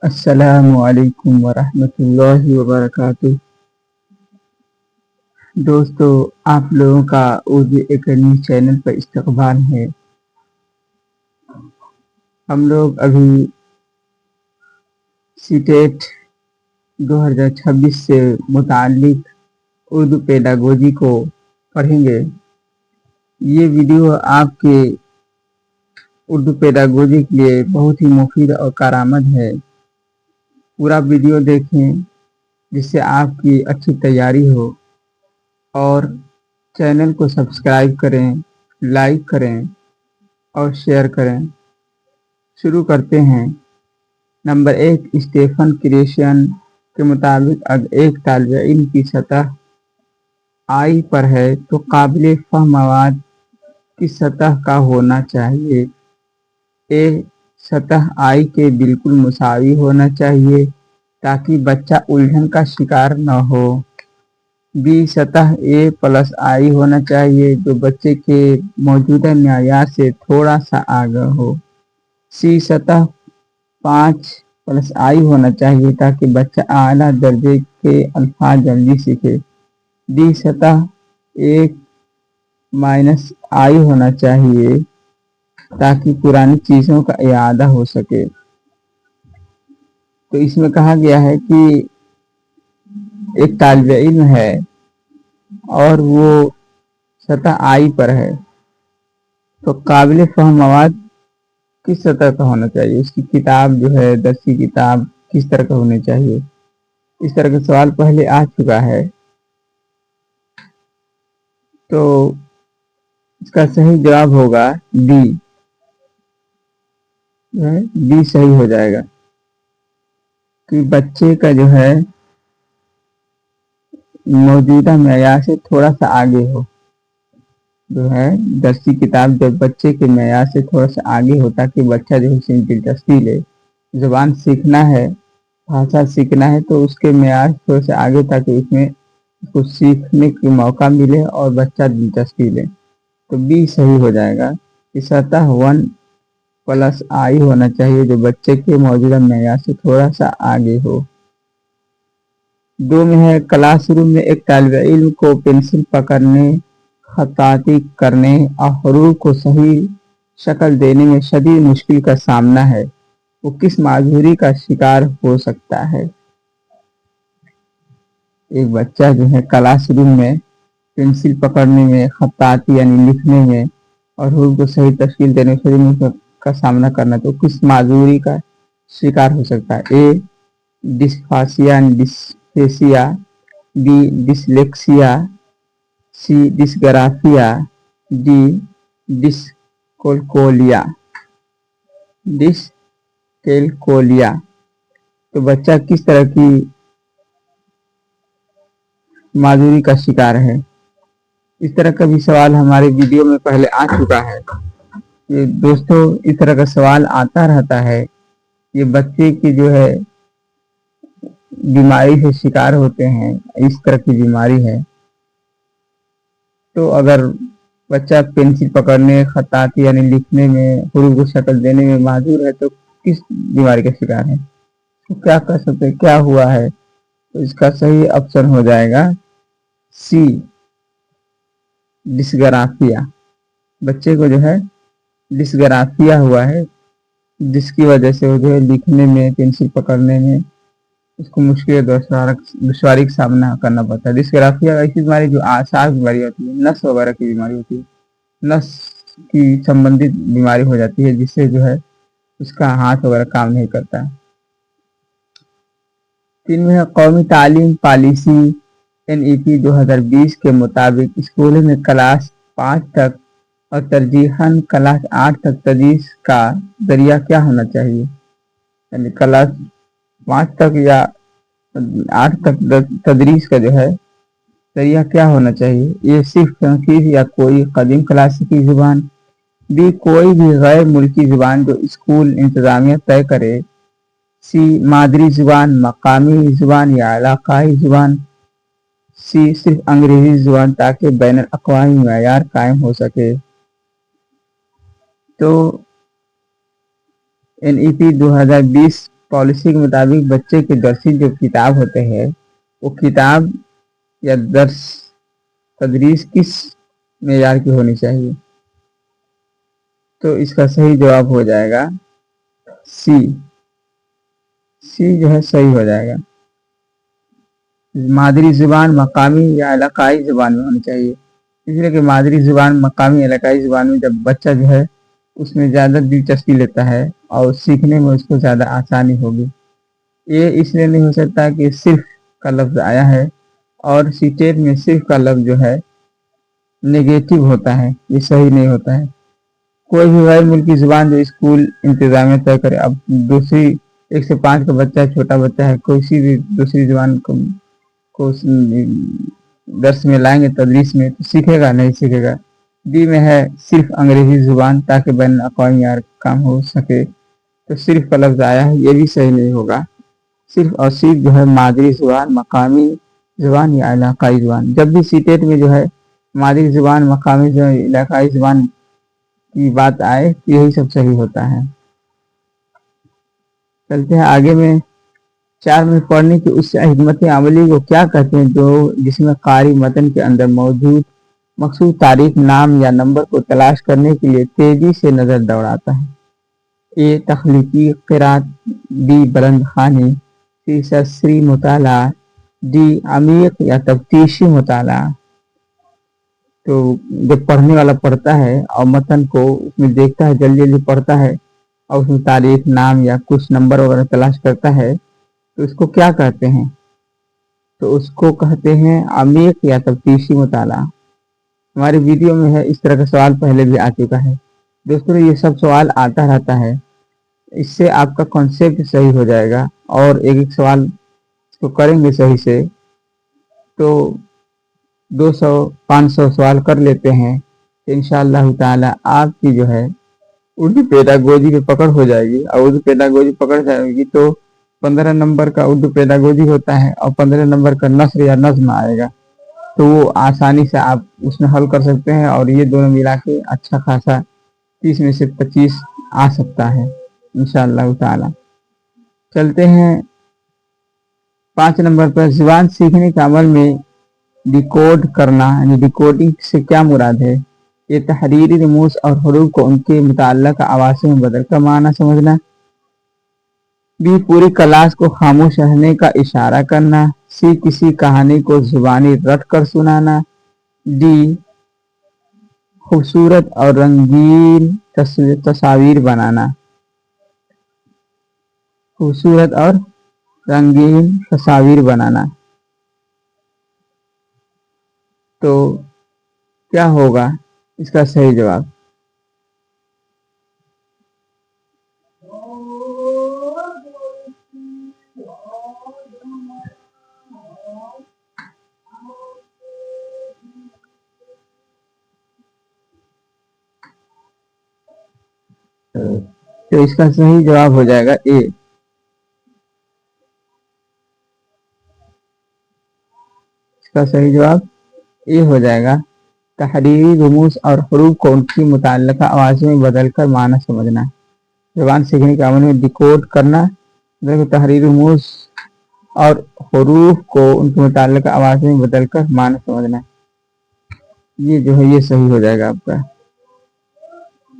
السلام علیکم ورحمۃ اللہ وبرکاتہ۔ دوستو، آپ لوگوں کا اردو اکیڈمی چینل پر استقبال ہے۔ ہم لوگ ابھی سیٹیٹ 2026 سے متعلق اردو پیڈاگوجی کو پڑھیں گے۔ یہ ویڈیو آپ کے اردو پیڈاگوجی کے لیے بہت ہی مفید اور کارآمد ہے۔ پورا ویڈیو دیکھیں جس سے آپ کی اچھی تیاری ہو، اور چینل کو سبسکرائب کریں، لائک کریں اور شیئر کریں۔ شروع کرتے ہیں۔ نمبر 1، اسٹیفن کریشن کے مطابق اگر ایک طالب علم کی سطح آئی پر ہے تو قابل فہم مواد کس سطح کا ہونا چاہیے؟ اے، سطح آئی کے بالکل مساوی ہونا چاہیے تاکہ بچہ الجھن کا شکار نہ ہو۔ بی، سطح اے پلس آئی ہونا چاہیے جو بچے کے موجودہ معیار سے تھوڑا سا آگے ہو۔ سی، سطح 5 پلس آئی ہونا چاہیے تاکہ بچہ اعلیٰ درجے کے الفاظ جلدی سیکھے۔ ڈی، سطح 1 مائنس آئی ہونا چاہیے تاکہ پرانی چیزوں کا اعادہ ہو سکے۔ تو اس میں کہا گیا ہے کہ ایک طالب علم ہے اور وہ سطح آئی پر ہے تو قابل فہم مواد کس سطح کا ہونا چاہیے؟ اس کی کتاب جو ہے، درسی کتاب کس طرح کا ہونی چاہیے؟ اس طرح کا سوال پہلے آ چکا ہے، تو اس کا صحیح جواب ہوگا ڈی۔ ڈی صحیح ہو جائے گا کہ بچے کا جو ہے موجودہ معیار سے تھوڑا سا آگے ہو۔ جو ہے درسی کتاب جب بچے کے معیار سے تھوڑا سا آگے ہو تاکہ بچہ جو ہے اس میں دلچسپی لے۔ زبان سیکھنا ہے، بھاشا سیکھنا ہے تو اس کے معیار تھوڑا سا آگے تاکہ اس میں کچھ سیکھنے کا موقع ملے اور بچہ دلچسپی لے۔ تو بی صحیح ہو جائے گا کہ سطح 1 پلس آئی ہونا چاہیے جو بچے کے موجودہ معیار سے تھوڑا سا آگے ہو۔ 2 میں ہے، کلاس روم میں ایک طالب علم کو پنسل پکڑنے، خطاطی کرنے اور حروف کو صحیح شکل دینے میں شدید مشکل کا سامنا ہے، وہ کس معذوری کا شکار ہو سکتا ہے؟ ایک بچہ جو ہے کلاس روم میں پنسل پکڑنے میں، خطاطی یعنی لکھنے میں اور حروف کو صحیح تشکیل دینے میں شدید مشکل کا سامنا کرنا، تو کس معذوری کا شکار ہو سکتا ہے؟ اے، ڈسفاسیا یعنی ڈسفیسیا، بی، ڈسلیکسیا، سی، ڈسگرافیا، ڈی، ڈسکولکولیا۔ ڈسکیلکولیا۔ تو بچہ کس طرح کی معذوری کا شکار ہے؟ اس طرح کا بھی سوال ہمارے ویڈیو میں پہلے آ چکا ہے۔ یہ دوستو اس طرح کا سوال آتا رہتا ہے، یہ بچے کی جو ہے بیماری سے شکار ہوتے ہیں، اس طرح کی بیماری ہے۔ تو اگر بچہ پنسل پکڑنے، خطاطی یعنی لکھنے میں، حروف کو شکل دینے میں معذور ہے تو کس بیماری کا شکار ہے؟ تو کیا کر سکتے، کیا ہوا ہے؟ تو اس کا صحیح آپشن ہو جائے گا سی، ڈسگرافیا۔ بچے کو جو ہے ڈسگرافیا ہوا ہے جس کی وجہ سے وہ جو ہے لکھنے میں، پنسل پکڑنے میں اس کو مشکل دشواری کا سامنا کرنا پڑتا ہے۔ ڈسگرافیا ایسی بیماری جو آسان بیماری ہوتی ہے، نس وغیرہ کی بیماری ہوتی ہے، نس کی سمبندھت بیماری ہو جاتی ہے جس سے جو ہے اس کا ہاتھ وغیرہ کام نہیں کرتا ہے۔ 3 میں ہے، قومی تعلیم پالیسی NEP 2020 کے مطابق اسکولوں میں کلاس 5 تک اور ترجیحاً کلاس 8 تک تدریس کا ذریعہ کیا ہونا چاہیے؟ یعنی کلاس 5 تک یا 8 تک تدریس کا جو ہے ذریعہ کیا ہونا چاہیے؟ یہ صرف تنقید یا کوئی قدیم کلاسیکی زبان؟ بی، کوئی بھی غیر ملکی زبان جو اسکول انتظامیہ طے کرے؟ سی، مادری زبان، مقامی زبان یا علاقائی زبان؟ سی، صرف انگریزی زبان تاکہ بین الاقوامی معیار قائم ہو سکے؟ تو NEP 2020 पॉलिसी के मुताबिक बच्चे के दरसी जो किताब होते हैं वो किताब या दर्स तदरीस किस मेयार की होनी चाहिए? तो इसका सही जवाब हो जाएगा सी। सी जो है सही हो जाएगा। मादरी जुबान मकामी या इलाकाई जुबान में होनी चाहिए, इसलिए कि मादरी जुबान मकामी इलाकाई जुबान में जब बच्चा जो है उसमें ज़्यादा दिलचस्पी लेता है और सीखने में उसको ज़्यादा आसानी होगी। ये इसलिए नहीं हो सकता कि सिर्फ का लफ्ज़ आया है और सीटेट में सिर्फ का लफ्ज़ जो है नेगेटिव होता है, ये सही नहीं होता है। कोई भी गैर मुल्की जुबान जो स्कूल इंतजामिया तय करे, अब दूसरी 1 से 5 का बच्चा है, छोटा बच्चा है, कोई सी भी दूसरी जुबान को दर्स में लाएंगे तदरीस में तो सीखेगा नहीं सीखेगा। डी में है सिर्फ अंग्रेजी जुबान ताकि बैन अक़वामी यार काम हो सके, तो सिर्फ का लफ्ज़ आया है, ये भी सही नहीं होगा। सिर्फ और सिर्फ जो है मादरी जुबान मकामी जुबान या इलाकाई जुबान, जब भी सीटेट में जो है मादरी जुबान मकामी जो इलाकाई जुबान की बात आए तो यही सब सही होता है। चलते हैं आगे में। 4 में पढ़ने की उस हिकमत अमली को क्या कहते हैं जो जिसमें कारी मतन के अंदर मौजूद मखसूस तारीख नाम या नंबर को तलाश करने के लिए तेजी से नजर दौड़ाता है? ए तख्लीकी क़िरात, बी बुलंद ख़्वानी, सी सरसरी मुताला, डी अमीक या तफ्तीशी मुताला। तो जब पढ़ने वाला पढ़ता है और मतन को उसमें देखता है, जल्दी जल्दी पढ़ता है और उसमें तारीख नाम या कुछ नंबर वगैरह तलाश करता है तो इसको क्या कहते हैं? तो उसको कहते हैं अमीक या तफ्तीशी मुताला। हमारी वीडियो में है इस तरह का सवाल पहले भी आ चुका है। दोस्तों ये सब सवाल आता रहता है, इससे आपका कॉन्सेप्ट सही हो जाएगा और एक एक सवाल इसको करेंगे सही से तो 200-500 सवाल कर लेते हैं तो इंशाअल्लाह ताला आपकी जो है उर्दू पेडागोजी पे पकड़ हो जाएगी। और उर्दू पेडागोजी पकड़ जाएगी तो 15 नंबर का उर्दू पेडागोजी होता है और 15 नंबर का नस्र या नज्म आएगा, तो वो आसानी से आप उसमें हल कर सकते हैं और ये दोनों मिला के अच्छा खासा 30 में से 25 आ सकता है इंशाअल्लाह ताला। चलते हैं 5 नंबर पर। जुबान सीखने के अमल में डिकोड करना यानी डिकोडिंग से क्या मुराद है? ये तहरीरी रमूज और हरूफ को उनके मुताल्लिक़ आवाज़ों में बदलकर माना समझना, बी पूरी क्लास को खामोश रहने का इशारा करना, सी किसी कहानी को जुबानी रट कर सुनाना, डी खूबसूरत और रंगीन तस्वीर बनाना। खूबसूरत और रंगीन तस्वीर बनाना, तो क्या होगा इसका सही जवाब? तो इसका सही जवाब हो जाएगा ए। इसका सही जवाब ए हो जाएगा। तहरीरी रमूज और हरूफ को उनकी मुताल्लिक़ आवाज़ों में बदलकर माना समझना। ज़ुबान सीखने के अमल में डिकोड करना, तहरीरी रमूज और हरूफ को उनके मुताल्लिक़ आवाज़ों में बदलकर माना समझना, ये जो है ये सही हो जाएगा आपका।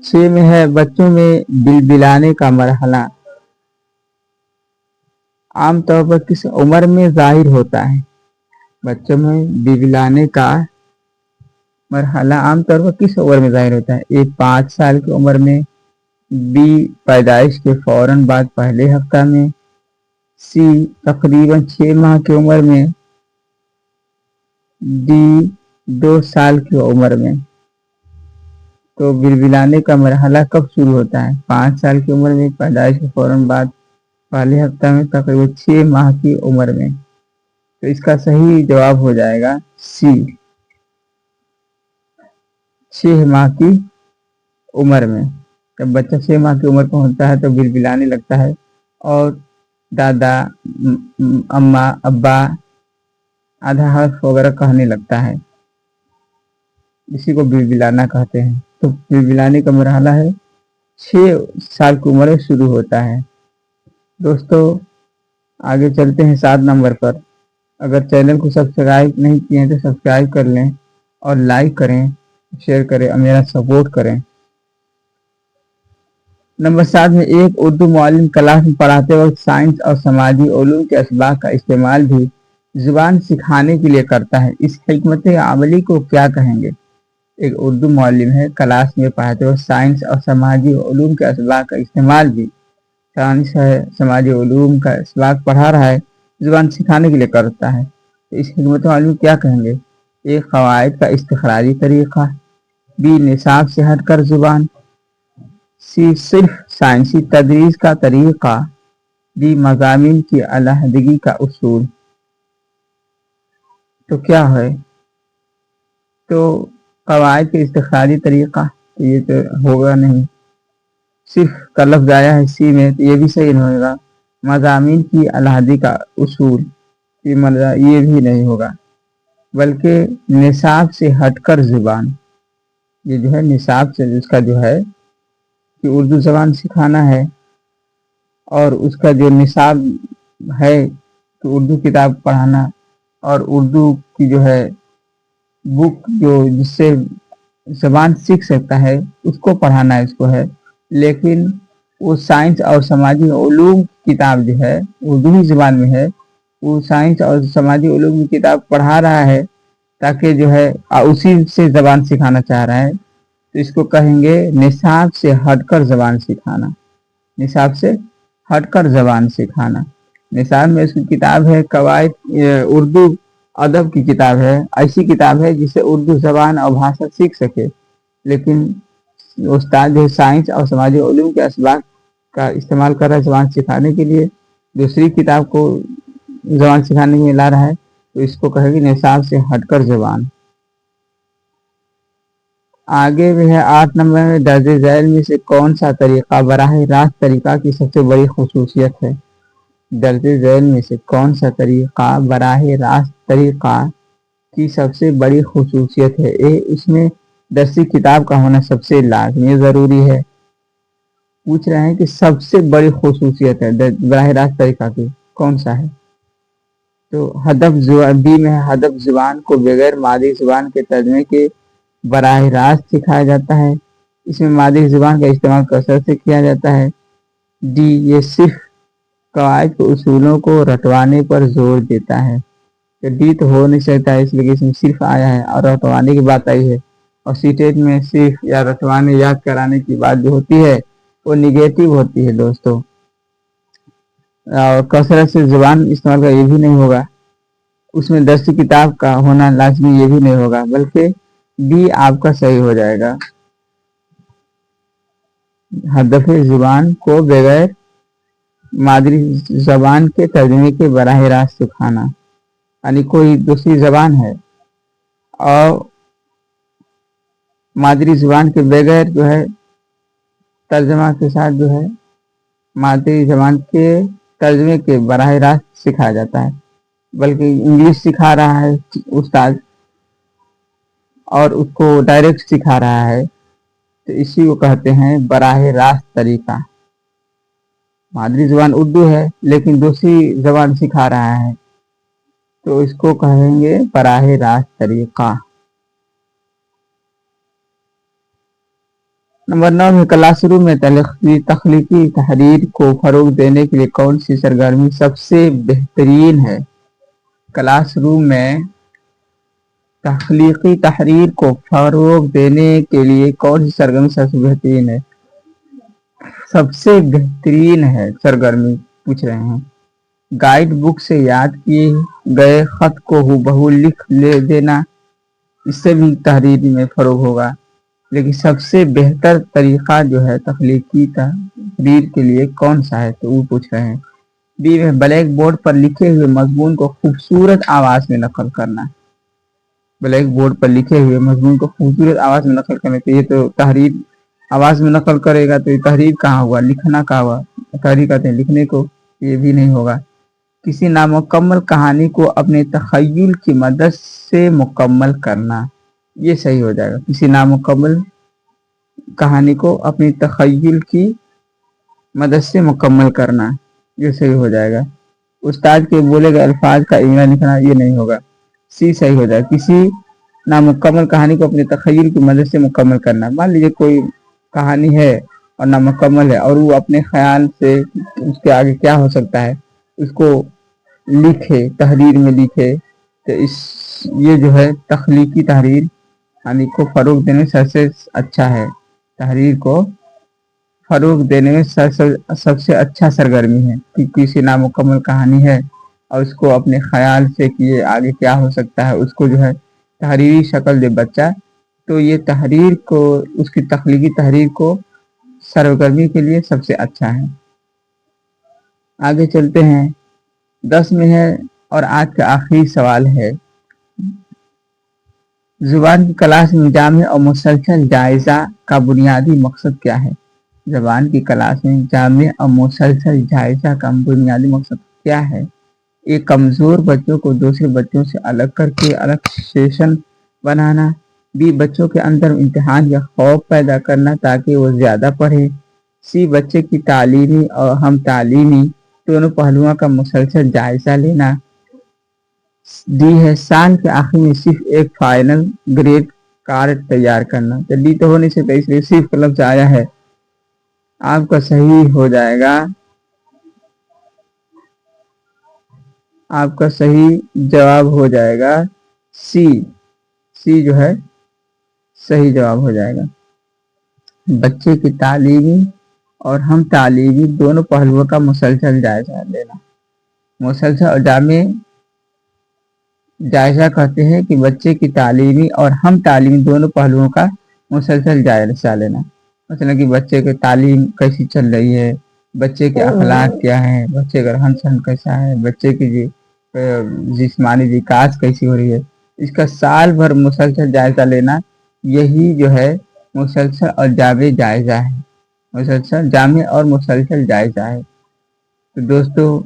6 में है बच्चों में बिलबिलाने का मरहला आमतौर पर किस उम्र में जाहिर होता है? बच्चों में बिलबिलाने का मरहला आमतौर पर किस उम्र में जाहिर होता है? ए 5 साल की उम्र में, बी पैदाइश के फौरन बाद पहले हफ्ता में, सी तकरीबन 6 माह की उम्र में, डी 2 साल की उम्र में। तो बिलबिलाने का मरहला कब शुरू होता है? 5 साल की उम्र में, पैदाइश के फौरन बाद पहले हफ्ता में, तकरीबन 6 माह की उम्र में। तो इसका सही जवाब हो जाएगा सी, 6 माह की उम्र में। जब बच्चा 6 माह की उम्र का होता है तो बिलबिलाने लगता है और दादा अम्मा अब्बा आधा हर्फ वगैरह कहने लगता है, इसी को बिलबिलाना कहते हैं। तो बिलबिलाने का मरहला है 6 साल की उम्र में शुरू होता है। दोस्तों आगे चलते हैं 7 नंबर पर। अगर चैनल को सब्सक्राइब नहीं किए हैं तो सब्सक्राइब कर लें और लाइक करें, शेयर करें और मेरा सपोर्ट करें। नंबर 7 में एक उर्दू मुअल्लिम क्लास में पढ़ाते वक्त साइंस और समाजी उलूम के असबाब का इस्तेमाल भी जुबान सिखाने के लिए करता है। इस हिकमत अमली को क्या कहेंगे? एक उर्दू मुअल्लिम है, क्लास में पढ़ाते वक्त साइंस और समाजी उलूम के असबाब का इस्तेमाल भी, साइंस है, समाजी उलूम का असबाब पढ़ा रहा है, जुबान सिखाने के लिए करता है। तो इस हिकमत अमली को क्या कहेंगे? एक क़वाइद का इस्तिखराजी तरीक़ा, बी निसाब से हटकर जुबान, सी सिर्फ साइंसी तदरीस का तरीक़ा, डी मज़ामीन की अलहदगी का उसूल। तो क्या है? तो क़वाइद के इस्तिखराजी तरीक़ा, तो ये तो होगा नहीं। सिर्फ का लफ्ज़ आया है सी में, तो ये भी सही नहीं होगा। मज़ामीन की अलहदगी का उसूल, ये भी नहीं होगा। बल्कि निसाब से हटकर जुबान, ये जो है निसाब से, उसका जो है कि उर्दू ज़बान सिखाना है और उसका जो निसाब है तो उर्दू किताब पढ़ाना और उर्दू की जो है बुक जो जिससे ज़बान सीख सकता है उसको पढ़ाना इसको है। लेकिन वो साइंस और समाजी उलूम की किताब जो है उर्दू ही ज़बान में है, वो साइंस और समाजी उलूम की किताब पढ़ा रहा है ताकि जो है उसी से ज़बान सिखाना चाह रहा है। तो इसको कहेंगे निसाब से हटकर ज़बान सिखाना। निसाब से हटकर ज़बान सिखाना। निसाब में इसकी किताब है कवायद, उर्दू अदब की किताब है, ऐसी किताब है जिससे उर्दू ज़बान और भाषा सीख सके। लेकिन उस्ताद जो साइंस और समाजी उलूम के असबाब का इस्तेमाल कर रहा है ज़बान सिखाने के लिए, दूसरी किताब को ज़बान सिखाने में ला रहा है, तो इसको कहेंगे निसाब से हटकर ज़बान। आगे भी है 8 नंबर में, दर्ज झैल में से कौन सा तरीक़ा बराह रास्त तरीक़ा की सबसे बड़ी खसूसियत है? दर्ज झैल में से कौन सा तरीक़ा बराह रास्त तरीक़ा की सबसे बड़ी खसूसियत है? ए इसमें दरसी किताब का होना सबसे लाज़मी ज़रूरी है। पूछ रहे हैं कि सबसे बड़ी खसूसियत है बराह रास्त तरीक़ा की कौन सा है? तो हदफ बी में है, हदफ ज़ुबान को बगैर मादी ज़ुबान के तर्जमे के बराह रास्त सिखाया जाता है। इसमें मादी ज़ुबान का इस्तेमाल कसरत से किया जाता है। डी ये सिर्फ कवायद के उसूलों को रटवाने पर जोर देता है। तो डी तो हो नहीं सकता है, इसलिए इसमें सिर्फ आया है और रटवाने की बात आई है। और सीटेट में सिर्फ या रटवाने याद कराने की बात जो होती है वो निगेटिव होती है दोस्तों। और कसरत से ज़ुबान इस्तेमाल का ये भी नहीं होगा। उसमें दरसी किताब का होना लाजमी ये भी नहीं होगा, बल्कि बी आपका सही हो जाएगा। हदफ ज़ुबान को बगैर मादरी ज़बान के तर्जमे के बराह रास्त सिखाना, यानी कोई दूसरी ज़बान है और मादरी ज़बान के बगैर जो है तर्जमा के साथ जो है मादरी ज़बान के तर्जमे के बराह रास्त सिखाया जाता है, बल्कि इंग्लिश सिखा रहा है उस्ताद और उसको डायरेक्ट सिखा रहा है, तो इसी को कहते हैं बराह रास्त तरीक़ा। मादरी ज़बान उर्दू है लेकिन दूसरी ज़बान सिखा रहा है, तो इसको कहेंगे बराह रास्त तरीक़ा। नंबर 9 में, क्लासरूम में तख्लीकी तहरीर को फ़रोग़ देने के लिए कौन सी सरगर्मी सबसे बेहतरीन है? क्लासरूम में तख्लीकी तहरीर को फ़रोग़ देने के लिए कौन सी सरगर्मी सबसे बेहतरीन है? सबसे बेहतरीन है सरगर्मी पूछ रहे हैं। गाइड बुक से याद किए गए ख़त को हूबहू लिख ले देना, इससे भी तहरीर में फ़रोग़ होगा। लेकिन सबसे बेहतर तरीक़ा जो है तख्लीकी तहरीर के लिए कौन सा है, तो वो पूछ रहे हैं। बी में ब्लैक बोर्ड पर लिखे हुए मज़मून को खूबसूरत आवाज़ में नकल करना। ब्लैक बोर्ड पर लिखे हुए मज़मून को खूबसूरत आवाज़ में नकल करने के लिए, तो तहरीर आवाज़ में नकल करेगा तो ये तहरीर कहाँ हुआ, लिखना कहाँ हुआ? तहरीर कहते हैं लिखने को, ये भी नहीं होगा। किसी नामुकम्मल कहानी को अपने तख़य्युल की मदद से मुकम्मल करना, ये सही हो जाएगा। किसी नामुकम्मल कहानी को अपनी तख़य्युल की मदद से मुकम्मल करना। ये सही हो जाएगा। उस्ताद के बोले गए अल्फाज का इमला लिखना, ये नहीं होगा। सी सही हो जाएगा। किसी नामुकम्मल कहानी को अपने तखय्युल की मदद से मुकम्मल करना। मान लीजिए कोई कहानी है और नामुकम्मल है और वो अपने ख्याल से उसके आगे क्या हो सकता है उसको लिखे, तहरीर में लिखे, तो ये जो है तख्लीकी तहरीर यानी को फ़रोग देने में सबसे अच्छा है। तहरीर को फ़रोग देने में सबसे अच्छा सरगर्मी है कि किसी नामुकम्मल कहानी है और उसको अपने ख्याल से कि ये आगे क्या हो सकता है उसको जो है तहरीरी शक्ल दे बच्चा, तो ये तहरीर को, उसकी तख्लीकी तहरीर को सरगर्मी के लिए सबसे अच्छा है। आगे चलते हैं। 10 में है और आज का आखिरी सवाल है, ज़ुबान की क्लास में जामे और मुसलसल जायज़ा का बुनियादी मकसद क्या है? ज़बान की क्लास में जामे और मुसलसल जायज़ा का बुनियादी मकसद क्या है? एक कमज़ोर बच्चों को दूसरे बच्चों से अलग करके अलग सेशन बनाना। बी बच्चों के अंदर इम्तिहान या खौफ पैदा करना ताकि वो ज़्यादा पढ़े। सी बच्चे की तालीमी और हम तालीमी दोनों पहलुओं का मुसलसल जायज़ा लेना। डी है साल के आखिर में सिर्फ एक फाइनल ग्रेड कार्ड तैयार करना। तो डी तो हो नहीं सकता, इसलिए सिर्फ का लफ्ज आया है। आपका सही हो जाएगा, आपका सही जवाब हो जाएगा सी। सी जो है सही जवाब हो जाएगा। बच्चे की तालीमी और हम तालीमी दोनों पहलुओं का मुसलसल जायजा लेना। मुसलसल और जामे जायजा कहते हैं कि बच्चे की तालीमी और हम तालीमी दोनों पहलुओं का मुसलसल जायजा लेना। मतलब कि बच्चे की तालीम कैसी चल रही है, बच्चे के अखलाक क्या है, बच्चे का रहन सहन कैसा है, बच्चे की जिस्मानी विकास कैसी हो रही है, इसका साल भर मुसलसल जायजा लेना, यही जो है मुसलसल और जामे जायजा है। मुसलसल जामे और मुसलसल जायजा है। तो दोस्तों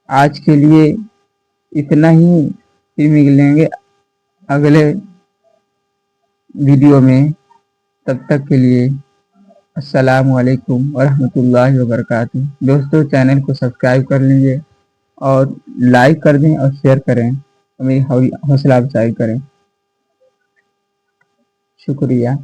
आज के लिए इतना ही, फिर मिलेंगे अगले वीडियो में। तब तक के लिए अस्सलामु अलैकुम वरहमतुल्लाहि वबरकातुहू। दोस्तों चैनल को सब्सक्राइब कर लीजिए और लाइक कर दें और शेयर करें, मेरी हौसला अफजाई करें। शुक्रिया।